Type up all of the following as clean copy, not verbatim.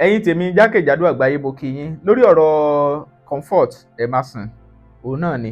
ẹ̀yin tèmi jákèjádò àgbáyé mo kí yín lórí ọ̀rọ̀ Comfort Emmason òun náà ni.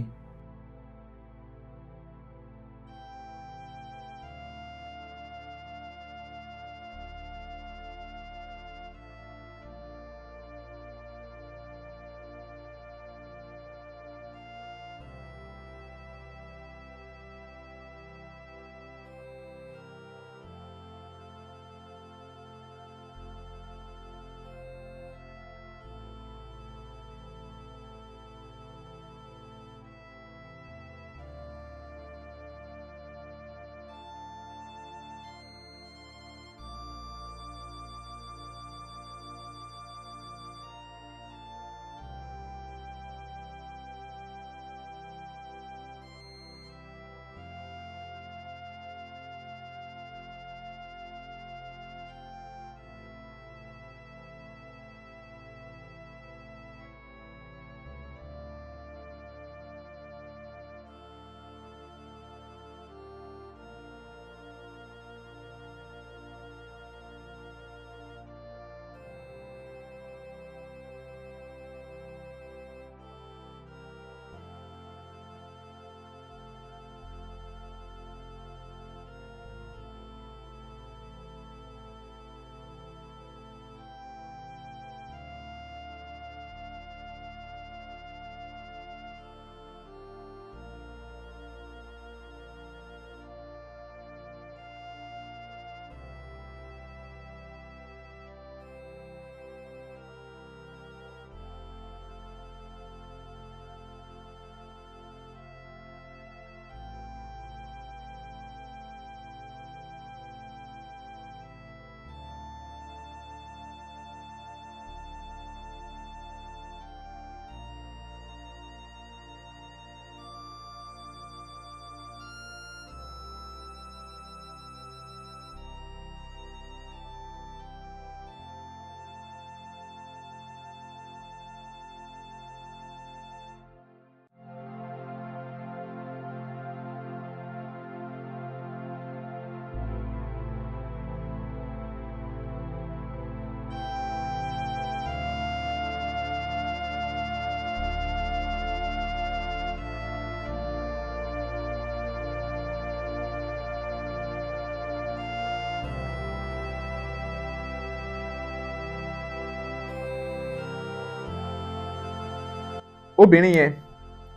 Obìnrin yẹn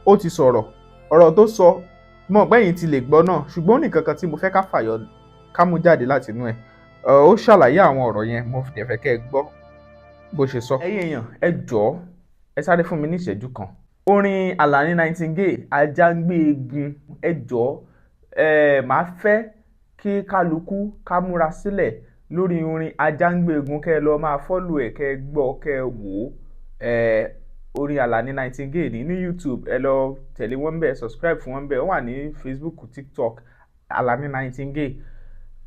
ó ti sọ̀rọ̀ ọ̀rọ̀ tó sọ mọ̀ pẹ́yìn ti lè gbọ́ náà, ṣùgbọ́n ó ní nǹkan kan tí mo fẹ́ ká fàyọ ká mú jáde láti inú ẹ̀. Ó ṣàlàyé àwọn ọ̀rọ̀ yẹn, mo dẹ̀ fẹ́ kẹ́ ẹ gbọ́ bó ṣe sọ. ẹ̀yin èèyàn ẹ jọ̀ọ́ ẹ sáré fún mi ní ìṣẹ́jú kan. orin Alani Nightingale Ajágbéegun, ẹ jọ̀ọ́ màá fẹ́ kí kálukú ká múra sílẹ̀ lórí orin Ajágbéegun, kẹ́ ẹ lọ máa fọ́lù ẹ̀, kẹ́ ẹ gbọ́, kẹ́ ẹ wò ó. Orin Alani Nightingale ní YouTube, ẹ lọ tẹ̀lé wọn bẹ́ẹ̀, subscribe fún wọn bẹ́ẹ̀, ó wà ní Facebook, TikTok, Alani Nightingale.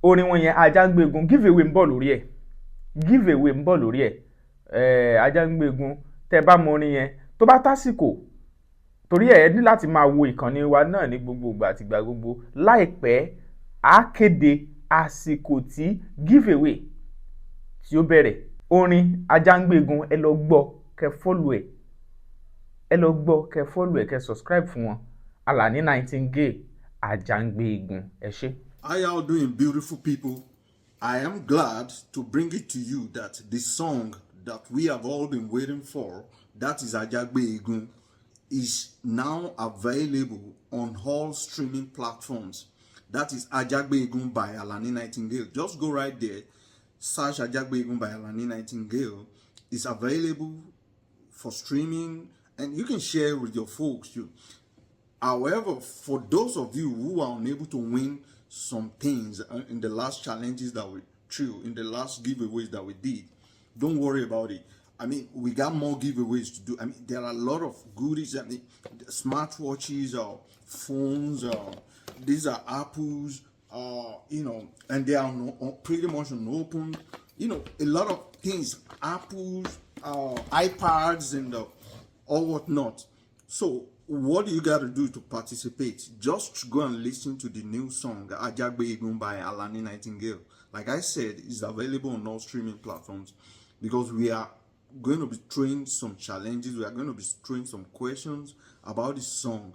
Orin wọn yẹn Ajágbéegun, giveaway ń bọ̀ lórí ẹ̀, giveaway ń bọ̀ lórí ẹ̀. Ajágbéegun tẹ́ bá mọ orin yẹn tó bá tásìkò, torí ẹ ní láti máa wo ìkànnì wa náà ní gbogbo ìgbà àtìgbà gbogbo. Láìpẹ́ á kéde àsìkò tí giveaway tí ó bẹ̀rẹ̀. Orin Ajágbéegun ẹ lọ gbọ́, kẹ́ follow ẹ̀, ẹ lọ gbọ́, kẹ́ follow ẹ̀, kẹ́ subscribe fún wọn. Alani Nightingale Ajágbéegun, ẹ ṣé. How y'all doing, beautiful people? I am glad to bring it to you that the song that we have all been waiting for, that is Ajágbéegun, is now available on all streaming platforms. That is Ajágbéegun by Alani Nightingale. Just go right there, search Ajágbéegun by Alani Nightingale. It's available for streaming, and you can share with your folks too. However, for those of you who are unable to win some things in the last challenges that we threw, in the last giveaways that we did, don't worry about it. I mean, we got more giveaways to do. I mean, there are a lot of goodies. I mean, smartwatches, phones, these are apples, and they are pretty much unopened. A lot of things, apples, iPads, and all whatnot. So what do you got to do to participate? Just go and listen to the new song Ajágbéegun by Alani Nightingale. Like I said, it's available on all streaming platforms. because we are going to be throwing some challenges. We are going to be throwing some questions about this song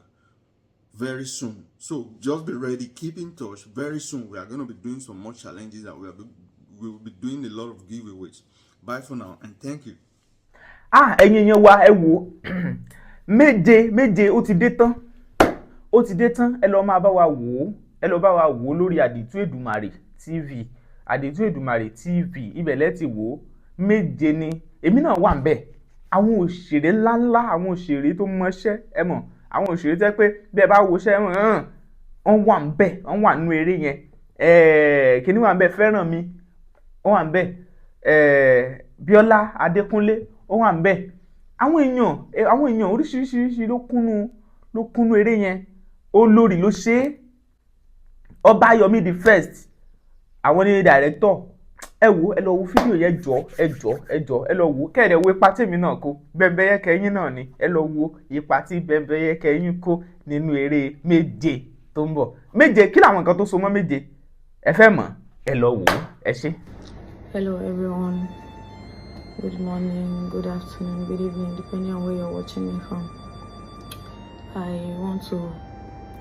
very soon. So just be ready, keep in touch. Very soon we are going to be doing some more challenges, and we will be doing a lot of giveaways. Bye for now, and thank you. Ẹ̀yin yẹn wa ẹ wò méje ó ti dé tán ẹ lọ máa bá wa wò ó, ẹ lọ bá wa wò ó lórí Àdìtú Èdùmàrè TV, Àdìtú Èdùmàrè TV, ibẹ̀ lẹ ti wò ó. Méje ni èmi náà wà ńbẹ̀, àwọn òṣèré ńláńlá, àwọn òṣèré tó mọṣẹ́, ẹ mọ̀, àwọn òṣèré tẹ́ pé bí ẹ bá wo iṣẹ́ wọ́n wà ńbẹ̀, wọ́n wà nínú eré yẹn. Kíní wà ńbẹ̀, Fẹ́rànmi ó wà ńbẹ̀, Bíọ́lá Adékúnlé ó wà ńbẹ̀. Àwọn èèyàn oríṣiríṣi ló kúnnú eré yẹn. Olórí ló ṣe é, Ọbáyọmí the first, àwọn ní director. Ẹ wò, ẹ lọ wo fídíò yẹn jọ ẹ lọ wò, kẹ́ẹ̀dẹ̀ wo ipa tèmi náà kó. Bẹ́mbẹ́yẹ́kẹ́ yín náà ni, ẹ lọ wo ipa tí Bẹ́mbẹ́yẹ́kẹ́ yín kó nínú eré méje tó ń bọ̀. Méje, kí làwọn nǹkan tó so mọ́ méje? Ẹ fẹ́ mọ̀, ẹ lọ wò ó, ẹ ṣé. Hello everyone, good morning, good afternoon, good evening, depending on where you're watching me from. I want to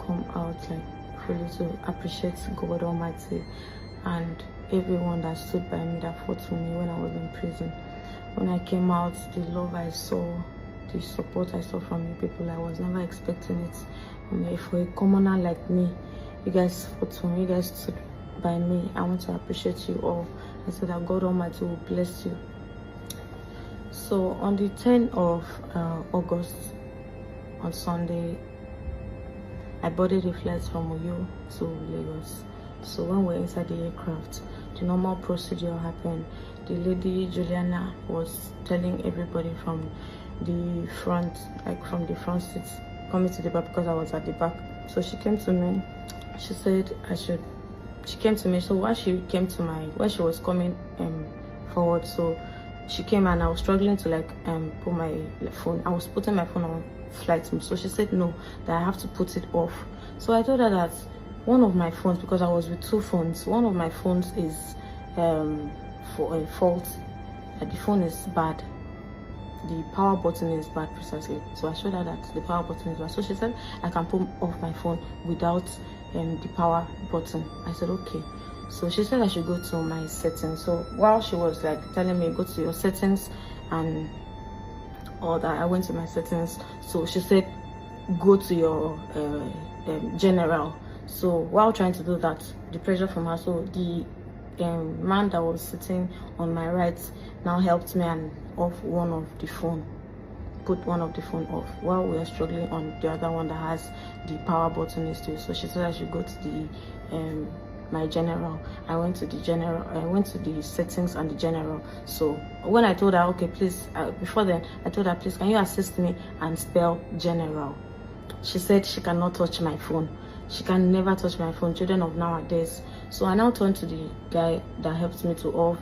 come out fully to appreciate God Almighty and everyone that stood by me, that fought for me when I was in prison. When I came out, the love I saw, the support I saw from you people, I was never expecting it. For a commoner like me, you guys fought for me, you guys stood by me. I want to appreciate you all. I said that God Almighty will bless you. So on the 10th of August, on Sunday, I boarded a flight from Uyo to Lagos. So when we're inside the aircraft, the normal procedure happened. The lady Juliana was telling everybody from the front, from the front seats, coming to the back because I was at the back. So she came to me. She said she came to me. So when she was coming forward, so she came and I was struggling to put my phone. I was putting my phone on flight mode. So she said no, that I have to put it off. So I told her that one of my phones, because I was with two phones, one of my phones is for a fault. The phone is bad. The power button is bad precisely. So I showed her that the power button is bad. So she said I can put off my phone without the power button. I said okay. So she said I should go to my settings. So while she was telling me go to your settings and all that, I went to my settings. So she said go to your general. So while trying to do that, the pressure from her, so the man that was sitting on my right now helped me and off one of the phone, put one of the phone off while we were struggling on the other one that has the power button is still. So she said I should go to the my general. I went to the general. I went to the settings and the general. So when I told her okay, please, before then I told her please can you assist me and spell general. She said she cannot touch my phone. She can never touch my phone, children of nowadays. So I now turned to the guy that helped me to off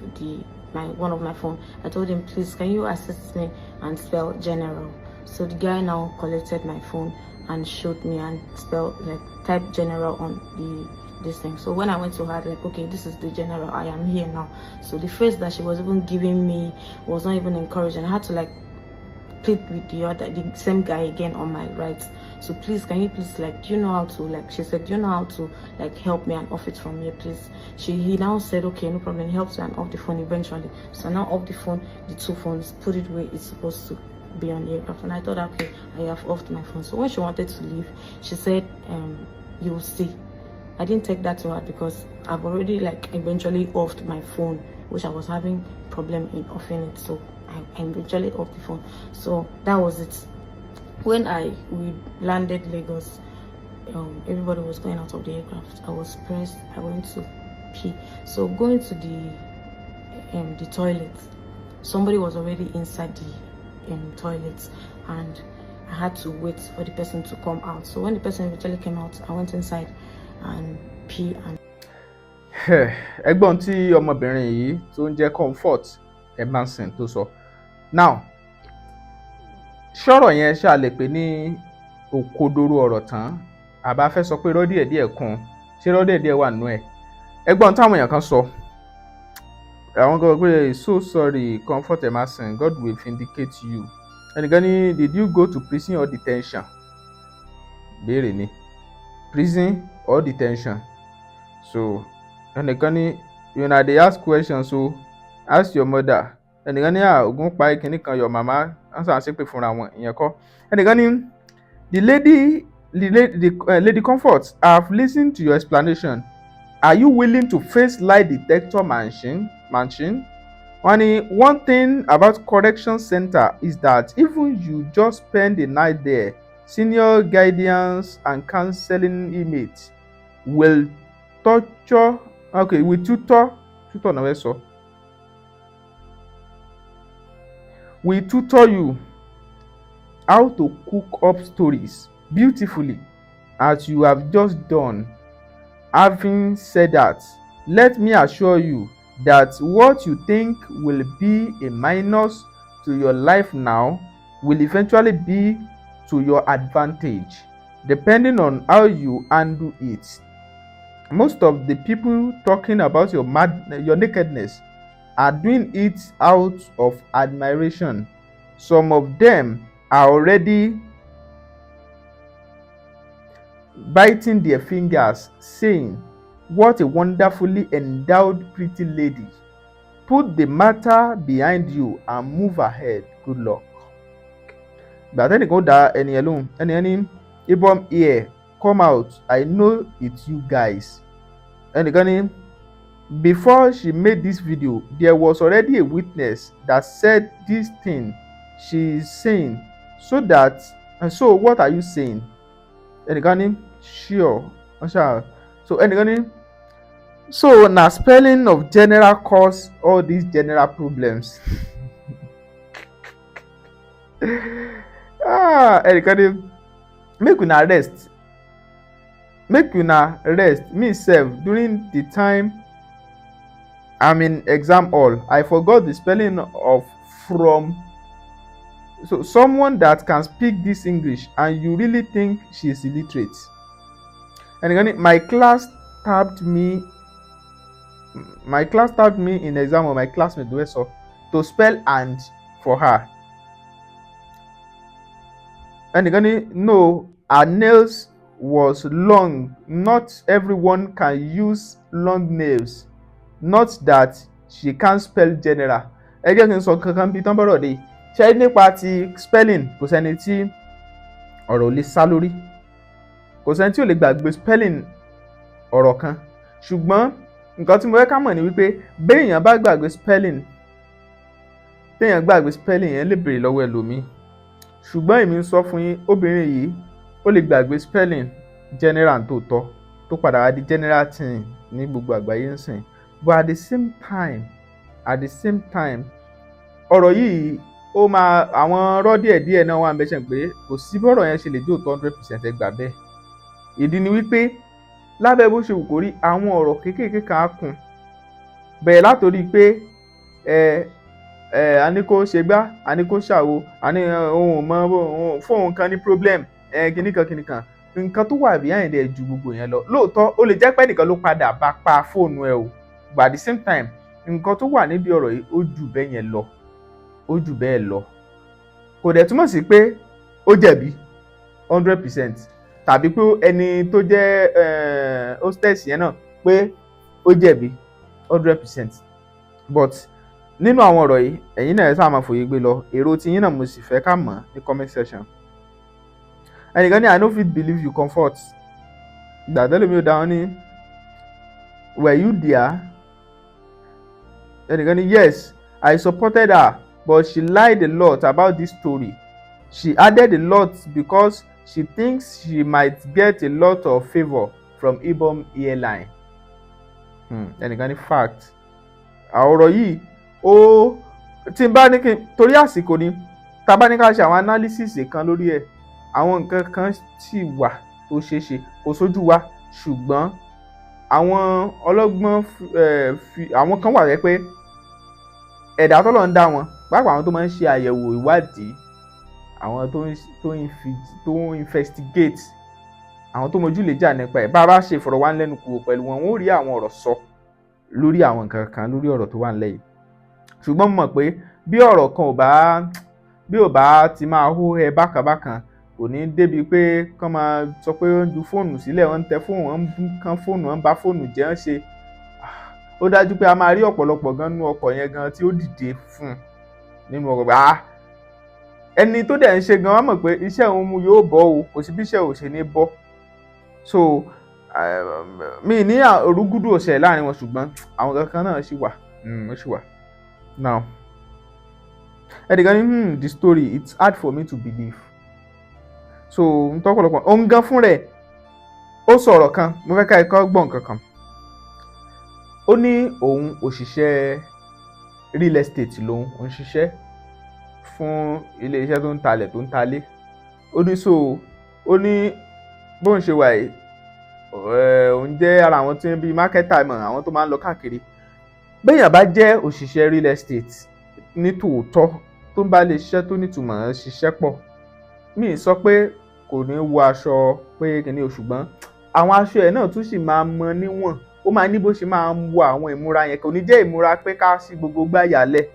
one of my phone. I told him, please, can you assist me and spell general? So the guy now collected my phone and showed me and spelled type general on this thing. So when I went to her, okay, this is the general, I am here now. So the face that she was even giving me was not even encouraging. I had to plead with the same guy again on my right. So please, can you please do you know how to she said, do you know how to help me and off it from here, please? He now said okay, no problem, he helped me and off the phone eventually. So now off the phone, the two phones, put it where it's supposed to be on the aircraft. And I thought okay, I have offed my phone. So when she wanted to leave, she said you will see. I didn't take that to heart because I've already eventually offed my phone, which I was having problem in offing it. So I eventually offed the phone. So that was it. When we landed Lagos, everybody was going out of the aircraft. I was pressed. I went to pee. So going to the toilet, somebody was already inside the toilet, and I had to wait for the person to come out. So when the person eventually came out, I went inside and pee and. Ẹ̀gbọ́n tí ọmọbìnrin yìí tó ń jẹ́ Comfort Emmason tó sọ. Now, ṣọ́rọ̀ yẹn ṣáà lè pè ní òkodoro ọ̀rọ̀ tán, àbá fẹ́ sọ pé irọ́ díẹ̀díẹ̀ kún, ṣé irọ́ díẹ̀díẹ̀ wà nínú ẹ̀? Ẹ̀gbọ́n táwọn èèyàn kan sọ, àwọn kan pé so sorry Comfort Emmason, God will vindicate you. ẹnìkan ní did you go to prison or detention? béèrè ni prison or detention. So ẹnìkan ní una dey ask questions, so ask your mother. ẹnìkan ní ogun pa kínní kan your mama answer ṣépè fúnra wọn, ìyẹn kọ́. ẹnìkan ní Lady Comfort, I have listened to your explanation. Are you willing to face lie detector machine? One thing about correction center is that even you just spend the night there, senior guidance and counseling inmates will tutor you how to cook up stories beautifully as you have just done. Having said that, let me assure you that what you think will be a minus to your life now will eventually be to your advantage, depending on how you handle it. Most of the people talking about your nakedness are doing it out of admiration. Some of them are already biting their fingers, saying, "What a wonderfully endowed pretty lady. Put the matter behind you and move ahead. Good luck." But then go da any Ibom here, come out. I know it's you guys. And before she made this video, there was already a witness that said this thing she is saying. So what are you saying? And sure. So so na spelling of general cause all these general problems. Make una rest. Me sef, during the time I'm in exam hall, I forgot the spelling of from. So someone that can speak this English and you really think she is illiterate. And my class tabbed me in exam, or my classmate to spell "and" for her. And no, her nails was long. Not everyone can use long nails. Not that she can't spell general. Ẹgbẹ́ kí n sọ kankan bíi tán bọ́rọ̀ dé. Ṣé nípa ti spelling kò sẹ́ni tí ọ̀rọ̀ ò lè sá lórí? Kò sẹ́ni tí ò lè gbàgbé spelling ọ̀rọ̀ kan. Ṣùgbọ́n nǹkan tí mo fẹ́ ká mọ̀ ni wípé béèyàn bá gbàgbé spelling, téèyàn gbàgbé spelling yẹn lè béèrè lọ́wọ́ ẹlòmíì. Ṣùgbọ́n èmi ń sọ fún yín, obìnrin yìí ó lè gbàgbé spelling general tòótọ́ tó padà wá di general thing ní gbogbo àgbáyé ń sìn. But at the same time ọ̀rọ̀ yìí ó máa àwọn ọ̀rọ̀ díẹ̀díẹ̀ náà wà ń bẹ́sẹ̀ pé kò sí bọ́rọ̀ yẹn ṣe lè jó 100% ẹgbà bẹ́ẹ̀. Ìdí ni wípé lábẹ́ bó ṣe wù kó rí àwọn ọ̀rọ̀ kéékèèké kan á kún. Bẹ̀rẹ̀ látòrí pé a ní kó ṣe gbá, a ní kó ṣàwo, a ní ohun mọ fóun kan ní problem kìnnìkan. Nǹkan tó wà behind ẹ̀ ju gbogbo yẹn lọ. Lóòótọ́ ó lè jẹ́ pé nìkan ló padà bá pa fóònù ẹ o. But at the same time, nǹkan tó wà níbi ọ̀rọ̀ yìí ó jù bẹ́ẹ̀ lọ. Kò dẹ̀ túmọ̀ sí pé ó jẹ̀bi 100% tàbí pé ẹni tó jẹ́ hostess yẹn náà pé ó jẹ̀bi 100%. But nínú àwọn ọ̀rọ̀ yìí ẹ̀yin náà ẹ sáà máa fòye gbé lọ, èrò tí yín náà mo sì fẹ́ ká mọ̀ ní comment section. ẹnìkan ní I no fit believe you Comfort. ìgbà tẹ́lẹ̀ mi ò dáhùn ní were you there? ẹnìkan ní yes, I supported her, but she lied a lot about this story. She added a lot because she thinks she might get a lot of favour from Ibom airline. ẹnìkan ní fact. ọ̀rọ̀ yìí ó tí n bá ní kí torí àsìkò ni tá bá ní ká ṣe àwọn analysis kan lórí ẹ̀, àwọn nǹkan kan sì wà tó ṣeé ṣe kò sójú wa, ṣùgbọ́n àwọn ọlọ́gbọ́n àwọn kan wà rẹ pé ẹ̀dá tọ́lọ̀ ń dá wọn, pàápàá àwọn tó máa ń ṣe àyẹ̀wò ìwádìí, àwọn tó ń investigate, àwọn tó mojú lè jà nípa ẹ̀, bá a bá ṣe ìfọ̀rọ̀wánilẹ́nuwò pẹ̀lú wọn, wọ́n ó rí àwọn ọ̀rọ̀ sọ lórí àwọn nǹkan kan lórí ọ̀rọ̀ tó wà nílẹ̀ yìí. Ṣùgbọ́n mo mọ̀ pé bí ọ̀rọ̀ kan ò bá ti máa hó ẹ bákan kò ní débi pé kán máa sọ pé ó ń ju fóònù sílẹ̀, wọ́n ń tẹ fóònù, wọ́n ń kán fóònù, wọ́n ń bá fóònù jẹ́ ń ṣe. Ó dájú pé a máa rí ọ̀pọ̀lọpọ̀ gan nínú ọkọ̀ yẹn gan tí ó dìde fún un nínú ọkọ̀ pé ẹni tó dẹ̀ ń ṣe gan wọ́n mọ̀ pé iṣẹ́ òun mu yóò bọ́ o, kò sí bí iṣẹ́ ò ṣe ní bọ́. So mi ní orúgúdù ọ̀sẹ̀ láàrin wọn, ṣùgbọ́n àwọn kankan náà ṣì wà. Ó ṣì wà. Now ẹnìkan ní the story it's hard for me to believe. So n tọ́pọ̀lọpọ̀ òun gan fún rẹ̀ ó sọ̀rọ̀ kan, mo fẹ́ ká ẹ̀kọ́ gbọ̀n kankan. Ó ní òun òṣìṣẹ́ real estate lòun, òun ṣiṣẹ́ fún ilé iṣẹ́ tó ń talẹ̀ tó ń talé. Ó ní ó ní bóun ṣe wà yìí òun jẹ́ ara àwọn tí ń bí marketer mọ̀, àwọn tó máa ń lọ káàkiri. Béèyàn bá jẹ́ òṣìṣẹ́ real estate ní tòótọ́ tó ń bá lè ṣiṣẹ́ tó nítumọ̀ ṣiṣẹ́ pọ̀, mi sọ pé kò ní wọ aṣọ pé kìíní o, ṣùgbọ́n àwọn aṣọ ẹ̀ náà tún sì máa mọ níwọ̀n. Ó máa ní bó ṣe máa ń wọ àwọn ìmúra yẹn, kò ní jẹ́ ìmúra pé ká sí gbogbo gbáyà lẹ̀.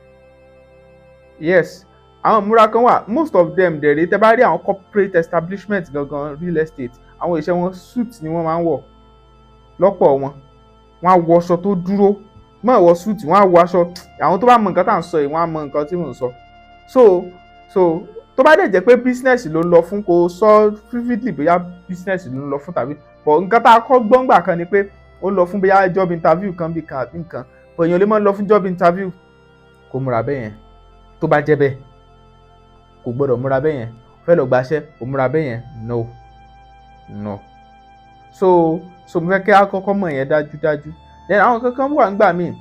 Yes, àwọn ìmúra kan wà, most of them dẹ̀ rèé tẹ́ bá rí àwọn corporate establishment gangan real estate, àwọn òṣìṣẹ́ wọn suit ni wọ́n máa ń wọ̀ lọ́pọ̀ wọn. Wọ́n á wọ aṣọ tó dúró, wọ́n á wọ suit, wọ́n á wọ aṣọ. Àwọn tó bá mọ nǹkan tá à ń sọ yìí, wọ́n á mọ nǹkan tí mò ń sọ. So tó bá dẹ̀ jẹ́ pé business ló ń lọ fún, kò sọ vividly bóyá business ló ń lọ fún tàbí but nǹkan tá a kọ́ gbọ́ngbà kan ni pé ó lọ fún bóyá job interview kan bí kan àbí nǹkan, but èèyàn lè máa lọ fún job interview kò múra bẹ́ẹ̀ yẹn. Tó bá jẹ́ bẹ́ẹ̀ kò gbọ́dọ̀ múra bẹ́ẹ̀ yẹn. Fẹ́ lọ gbaṣẹ́ kò múra bẹ́ẹ̀ yẹn, no. So mo fẹ́ kí a kọ́kọ́ mọ̀ yẹn dájúdájú. Then àwọn kankan wà nígbà míì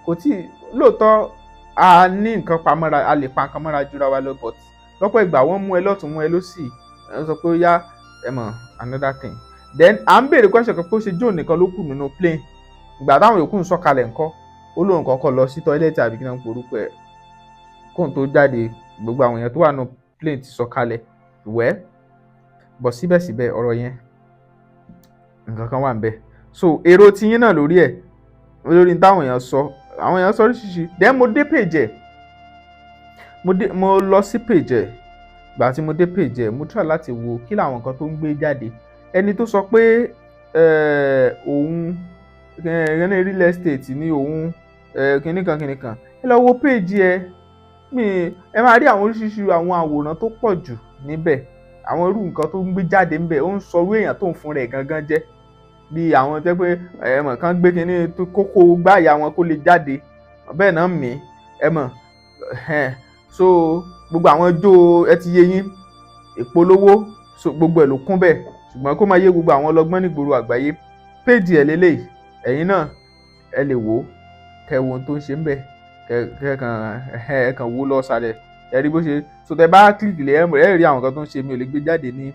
kò tí lóòótọ́ a ní nǹkan pamọ́ra, a lè pa nǹkan mọ́ra jura wa lọ, but lọ́pọ̀ ìgbà wọ́n mú ẹ lọ́tún mú ẹ lósì, ẹ sọ pé ó yá ẹ mọ̀ another thing. Then à ń béèrè question kan pé ó ṣe John nìkan ló kù nínú plane. Ìgbà táwọn yòókù ń sọ̀kalẹ̀ ńkọ́, ó lóun kọ́kọ́ lọ sí toilet àbí kí náà ń porúkọ ẹ̀ kóun tó jáde, gbogbo àwọn èèyàn tó wà nínú plane ti sọ̀kalẹ̀ wẹ́. But síbẹ̀síbẹ̀ ọ̀rọ̀ yẹn nǹkan kan wà níbẹ̀. So èrò tiyín náà lórí ẹ̀, lórí táwọn èèyàn sọ, àwọn èèyàn sọ oríṣiríṣi. Then mo dé page ẹ̀, mo lọ sí page ẹ̀. Ìgbà tí mo dé page ẹ̀, mo try láti wo kí làwọn nǹkan tó ń gbé jáde. Ẹni tó sọ pé òun ní real estate ní òun kìnnìkan, ẹ lọ wo page ẹ̀. Ẹ máa rí àwọn oríṣiríṣi àwọn àwòrán tó pọ̀ jù níbẹ̀, àwọn irú nǹkan tó ń gbé jáde níbẹ̀. Ó ń sọ irú èèyàn tó ń fún rẹ̀ gangan jẹ́, bí àwọn tẹ́ pé ẹ̀mọ̀ kan gbé kinní tó kókó gbáyà wọn kó lè jáde, bẹ́ẹ̀ náà mí ẹ̀mọ̀. So gbogbo àwọn jó ẹ ti yé yín ìpolówó, so gbogbo ẹ̀ ló kún bẹ́ẹ̀, ṣùgbọ́n kó máa yé gbogbo àwọn ọlọ́gbọ́n nígboro àgbáyé. Péèjì ẹ̀ lélẹ́yìí, ẹ̀yin náà ẹ lè wò ó kẹ́ wo ohun tó ń ṣe ń bẹ̀, kẹ́kàn wò lọ sàlẹ̀ ẹ rí bó ṣe. So tẹ bá kílìkì lé ẹ rí àwọn kan tó ń ṣe, mi ò lè gbé jáde ní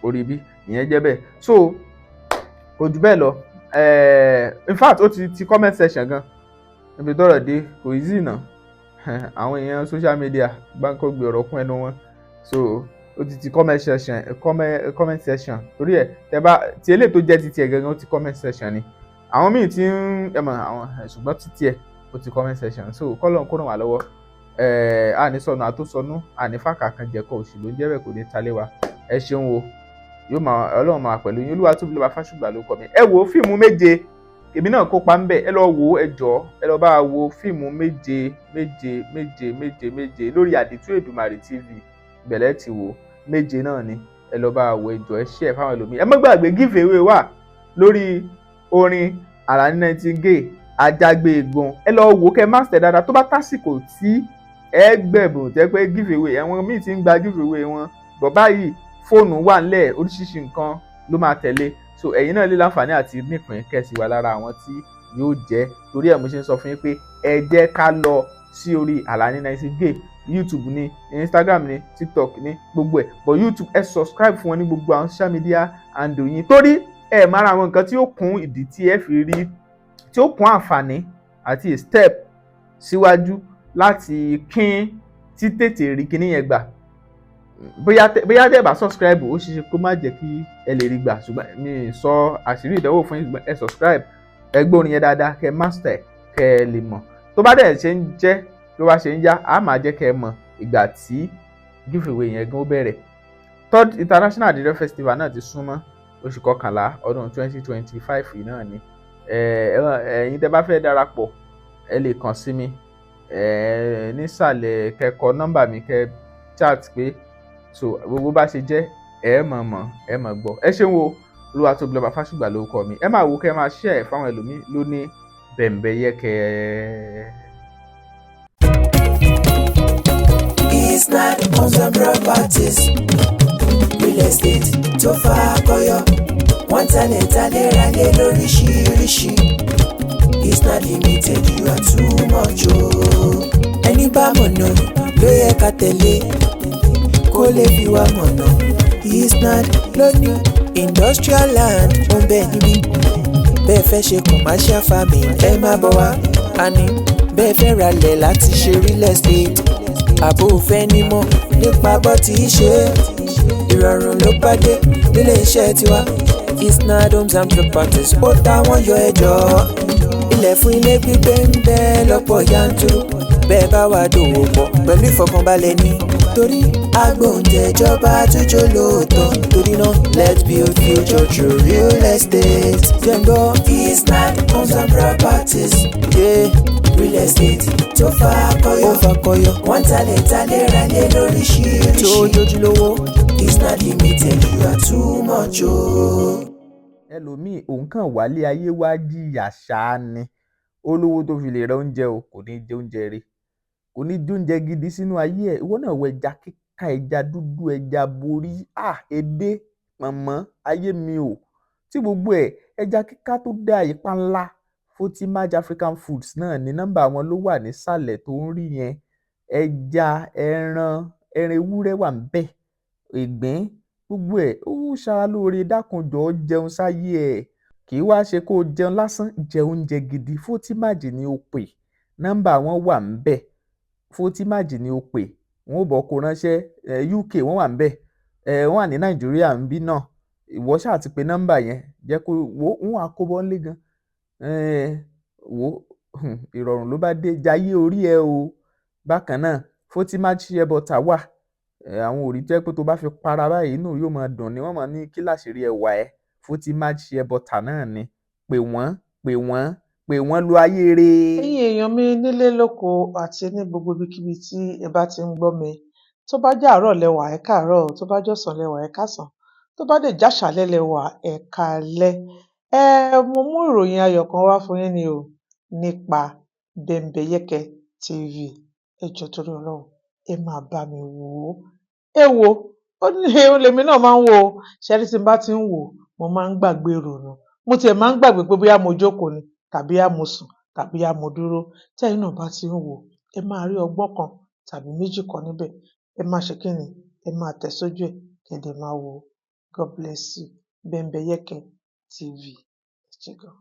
orí bí ìyẹn jẹ́ bẹ́ẹ̀. So kò jù bẹ́ẹ̀ lọ. In fact ó ti comment section gan ibi tọ́rọ̀ dé kò easy náà. Àwọn èèyàn social media gbáǹkọ́ gbé ọ̀rọ̀ kún ẹnu wọn. So ó ti comment section torí ẹ̀ tẹ bá ti eléyìí tó jẹ́ ti tiẹ̀ gangan ó ti comment section ni. Àwọn míì ti ń àwọn ṣùgbọ́n ti tiẹ̀ ó ti comment section. So kọ́lọ̀ kó ràn wá lọ́wọ́. Àní sọnù àtúnṣọnù àní fàkà kan jẹ̀kọ̀ òṣì ló ń jẹ́ bẹ́ẹ̀ kò ní talé wa. Ẹ ṣeun o, Ọlọ́run máa pẹ̀lú yín. Olúwatóbilọ́ba Fásùgbà ló kọ mi. Ẹ wo fíìmù 7 èmi náà kópa ń bẹ̀, ẹ lọ wo, ẹ jọ̀ọ́ ẹ lọ bá wo fíìmù 7 lórí Àdìtú Èdùmàrè TV. Bẹ̀lẹ̀ ti wò 7 náà ni, ẹ lọ bá wo, ẹ jọ̀ọ́ ẹ share fáwọn ẹlòmíì. Ẹ má gbàgbé give away wà lórí orin Àlàní Nightingale Àjàgbé Egun. Ẹ lọ wò kẹ́ master dáadáa, tó bá tásìkò tí ẹ gbẹ̀bùn tẹ́ pé give away àwọn míì ti ń gba give away wọn, bọ̀ báyìí fóònù wà nílẹ̀, oríṣiríṣi nǹkan ló máa tẹ̀lé. So ẹ̀yin náà lè láǹfààní àti nípìn kẹ̀sì wà lára àwọn tí yóò jẹ́. Torí ẹ̀ mo ṣe ń sọ fún yín pé ẹ jẹ́ ká lọ sí orí Àlàní Nightingale, YouTube ní, Instagram ní, TikTok ní, gbogbo ẹ̀. But YouTube ẹ subscribe fún wọn ní gbogbo àwọn social media handle yín, torí ẹ máa ra àwọn nǹkan tí ó kún ìdí tí ẹ fi rí, tí ó kún àǹfààní àti step síwájú láti kín tí tètè rí kíní yẹn gbà. Bóyá tẹ́ bá subscribe ó ṣeéṣe kó má jẹ́ kí ẹ lè rí gbà, ṣùgbọ́n mi sọ àṣírí ìdánwò fún yín. Ẹ subscribe, ẹ gbọ́ orin yẹn dáadáa, kẹ́ master, kẹ́ ẹ lè mọ̀. Tó bá dẹ̀ ṣe ń jẹ́ tó bá ṣe ń yá a máa jẹ́ kẹ́ ẹ mọ̀ ìgbà tí giveaway yẹn gan ó bẹ̀rẹ̀. Third International Àdìrẹ Festival náà ti súnmọ́ oṣù kọkànlá ọdún 2025 yìí náà ni. Ẹ̀yin tẹ́ bá fẹ́ darapọ̀ ẹ lè kàn sí mi nísàlẹ̀ kẹ́ kọ nọ́mbà mi kẹ́ chat pé so gbogbo bá ṣe jẹ́ ẹ mọ̀ gbọ́. Ẹ ṣeun o, Olúwatóbilọ́ba Fásùgbà lórúkọ mi. Ẹ máa wo kẹ́ máa share fáwọn ẹlòmíì ló ní Bembeyeke. It's not homes and properties, real estate tó fà kọyọ. Wọ́n talẹ̀ ralé lóríṣiríṣi. It's not limited, you are too much o. Ẹni bá mọ̀nà ló yẹ ká tẹ̀lé kó lè fi wá mọ̀nà. It's not lónìí industrial land ó ń bẹ níbí. Bẹ́ẹ̀ fẹ́ ṣe commercial farming ẹ má bọ̀ wá. Àní bẹ́ẹ̀ fẹ́ ralẹ̀ láti ṣe real estate. Àbò òfẹ́ nímọ̀ nípa bọ́ tí í ṣe. Ìrọ̀rùn ló bá dé nílé iṣẹ́ tiwa. It's not homes and properties ó táwọn yọ ẹjọ́. Ilẹ̀ fún ilé gbígbé ń bẹ lọ́pọ̀ yanturu. Bẹ́ẹ̀ bá wà dòwò pọ̀ pẹ̀lú ìfọkànbalẹ̀ ni. Torí agbóhùnjẹjọba tójó lóòótọ́. Torí náà let's build future through real estate. Jẹ́ngbọ́ It's not homes and properties. Yeah. Real estate tó fà kọyọ. Wọ́n talẹ̀ ralé lóríṣiríṣi. Tó jójúlówó. It's not limited, you are too much o. Ẹlòmíì òun kàn wálé ayé wá jìyà ṣáá ni. Olówó tó fi lè ra oúnjẹ o kò ní jẹ oúnjẹ rẹ̀. Kò ní jẹ oúnjẹ gidi sínú ayé ẹ̀. Ìwọ náà wo ẹja kíká, ẹja dúdú, ẹja borí, edé, pọ̀nmọ́, ayé mi o. Tí gbogbo ẹ̀ ẹja kíká tó dá ipa ńlá. Fotimaj African Foods náà ní nọ́mbà wọn ló wà nísàlẹ̀ tó ń rí yẹn. Ẹja, ẹran ewúrẹ́ wà ńbẹ̀, ìgbín, gbogbo ẹ̀ ó ṣara lóore. Dákun jọ̀ọ́ jẹun sáyé ẹ̀. Kì í wá ṣe kó o jẹun lásán, jẹ oúnjẹ gidi. Fotimaj ni o pè, nọ́mbà wọn wà ńbẹ̀. Fotimaj ni o pè, wọn ò bọ̀ kó ránṣẹ́. UK wọ́n wà ńbẹ̀, wọ́n wà ní Nàìjíríà ńbí náà. Ìwọ ṣáà ti pe nọ́mbà yẹn jẹ́ kó wọ́n á kó bọ́ ńlé gan. Ìrọ̀rùn ló bá dé, jayé orí ẹ o. Bákan náà Fotimaj shea butter wà. Àwọn òrí jẹ́ pé tó bá fi para báyìí inú yóò máa dùn ni wọ́n máa ní kí láṣìírí ẹwà ẹ̀. Fotimaj shea butter náà ni. Pè wọ́n lo ayé rẹ̀. Ẹ̀yin èèyàn mi nílé lóko àti ní gbogbo ibikíbi tí ẹ bá ti ń gbọ́ mi. Tó bá jẹ́ àárọ̀ lẹ́wà ẹ káàárọ̀, tó bá jọ̀sán lẹ́wà ẹ káàsán, tó bá dé jáṣálẹ́ lẹ́wà ẹ káalẹ́. Mo mú ìròyìn ayọ̀ kan wá fún yín ni o nípa Bembeyeke TV. Ẹ jọ̀ọ́ torí Ọlọ́run ẹ máa bá mi wò ó. Ẹ wo ó ní lèmi náà máa ń wò ó. Ṣẹ́rí tí n bá ti ń wò mo máa ń gbàgbé ìrònú. Mo tiẹ̀ máa ń gbàgbé pé bóyá mo jókòó ni tàbí bóyá mo sùn tàbí bóyá mo dúró. Tẹ́yin náà bá ti ń wò ẹ máa rí ọgbọ́n kan tàbí méjì kan níbẹ̀. Ẹ máa ṣe kí ni? Ẹ máa tẹ̀ sójú ẹ̀ kí ẹ dẹ̀ máa wò ó. God bless you. Bembeyeke TV. Ẹ ṣé gan.